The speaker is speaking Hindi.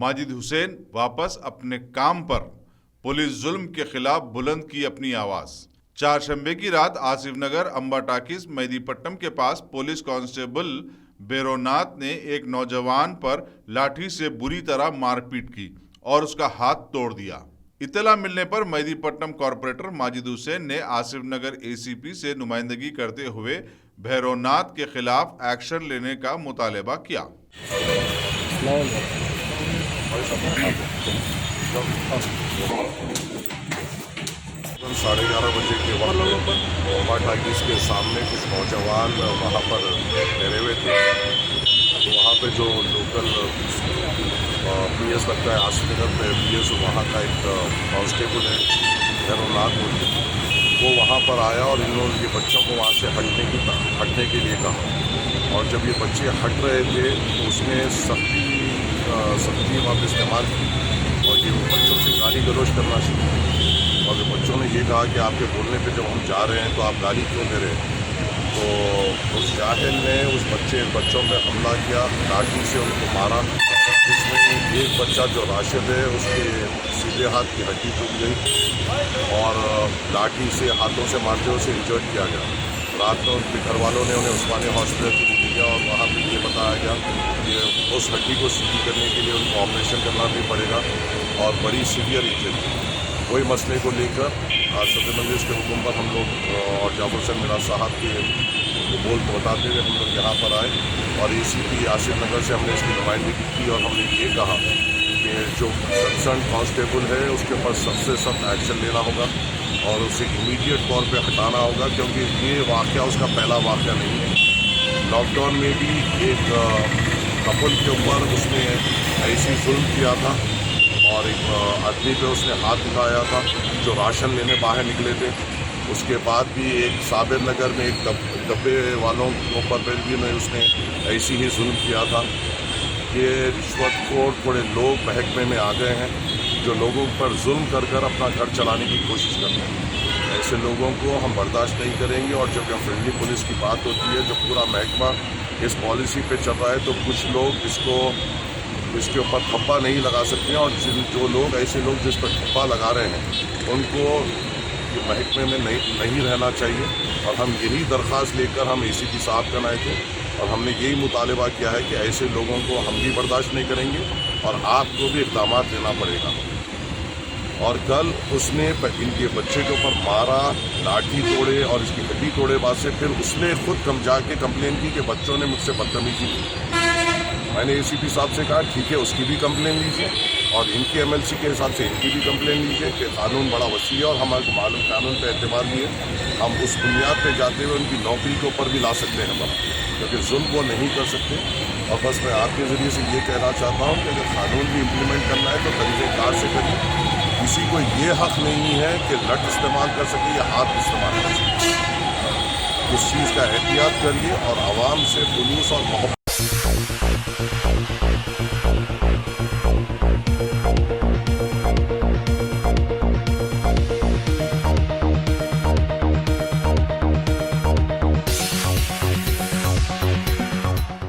माजिद हुसैन वापस अपने काम पर, पुलिस जुल्म के खिलाफ बुलंद की अपनी आवाज। चारशंबे की रात आसिफ नगर अंबा टाकिस मेहदीपट्टनम के पास पुलिस कांस्टेबल बेरोनाथ ने एक नौजवान पर लाठी से बुरी तरह मारपीट की और उसका हाथ तोड़ दिया। इत्तला मिलने पर मेहदीपट्टनम कॉर्पोरेटर माजिद हुसैन ने आसिफ नगर एसीपी से नुमाइंदगी करते हुए भैरोनाथ के खिलाफ एक्शन लेने का मुतालबा किया। 11:30 बजे के वक्त अंबा टाकिस के सामने कुछ नौजवान वहाँ पर ठहरे हुए थे। तो वहाँ पे जो लोकल पीएस लगता है आसिफ नगर में, पीएस वहाँ का एक कांस्टेबल है भैरोनाथ बोलते, वो वहाँ पर आया और इन लोगों के बच्चों को वहाँ से हटने के लिए कहा। और जब ये बच्चे हट रहे थे तो उसने सख्ती वहाँ पर इस्तेमाल की और ये बच्चों से गाली गलौज करना शुरू की। और बच्चों ने ये कहा कि आपके बोलने पे जब हम जा रहे हैं तो आप गाली क्यों दे रहे हैं। तो उस जाहिल ने उस बच्चों पे हमला किया, लाठी से उनको मारा, जिसमें एक बच्चा जो राशिद है उसके सीधे हाथ की हड्डी टूट गई और लाठी से हाथों से मारते हुए उसे इंजर्ड किया गया। रात में उनके घर वालों ने उन्हें उस्मानिया हॉस्पिटल से लिया और वहाँ पर ये बताया गया कि उस हड्डी को सीधी करने के लिए उनको ऑपरेशन करना भी पड़ेगा और बड़ी सीवियर इंजरी। वही मसले को लेकर सदर मंजिल के हुक्म पर हम लोग और जाफर हुसैन मिराज साहब के बोल बताते हुए हम लोग यहाँ पर आए और एसीपी आसिफ नगर से हमने इसकी नुमाइंदगी की और हमने ये कहा कि जो कंसर्न कांस्टेबल है उसके ऊपर सबसे सख्त एक्शन लेना होगा और उसे इमीडिएट तौर पे हटाना होगा, क्योंकि ये वाक़या उसका पहला वाक़या नहीं है। लॉकडाउन में भी एक कपल के ऊपर उसने ऐसी जुल्म किया था और एक आदमी पे उसने हाथ उठाया था जो राशन लेने बाहर निकले थे। उसके बाद भी एक साबिर नगर में एक डब्बे वालों के ऊपर भी उसने ऐसी ही जुल्म किया था। ये रिश्वतखोर थोड़े लोग महकमे में आ गए हैं जो लोगों पर जुल्म कर कर अपना घर चलाने की कोशिश करते हैं। ऐसे लोगों को हम बर्दाश्त नहीं करेंगे और जब फ्रेंडली पुलिस की बात होती है, जो पूरा महकमा इस पॉलिसी पे चल रहा है, तो कुछ लोग इसके ऊपर ठप्पा नहीं लगा सकते हैं और जो लोग ऐसे लोग जिस पर ठप्पा लगा रहे हैं उनको महकमे में नहीं रहना चाहिए। और हम यही दरख्वास्त लेकर हम एसीपी साहब का आए थे और हमने यही मुतालबा किया है कि ऐसे लोगों को हम भी बर्दाश्त नहीं करेंगे और आपको भी इक़दाम लेना पड़ेगा। और कल उसने इनके बच्चे के ऊपर मारा, लाठी तोड़े और इसकी हड्डी तोड़े बाद से फिर उसने खुद जाके कंप्लेन की कि बच्चों ने मुझसे बदतमीजी की। मैंने एसीपी साहब से कहा ठीक है, उसकी भी कंप्लेन लीजिए और इनके एमएलसी के हिसाब से इनकी भी कंप्लेन लीजिए कि कानून बड़ा वसी है और हमारे को मालूम कानून पे एतमाद नहीं है। हम उस बुनियाद पे जाते हुए उनकी नौकरी के ऊपर भी ला सकते हैं बड़ा, क्योंकि जुल्म वो नहीं कर सकते। और बस मैं आपके ज़रिए से ये कहना चाहता हूँ कि अगर कानून भी इम्प्लीमेंट करना है तो तरीक़ेकार से करिए। किसी को ये हक़ नहीं है कि लठ इस्तेमाल कर सके या हाथ इस्तेमाल कर सके। उस चीज़ का एहतियात करिए और आवाम से जुलूस और मोहब्बत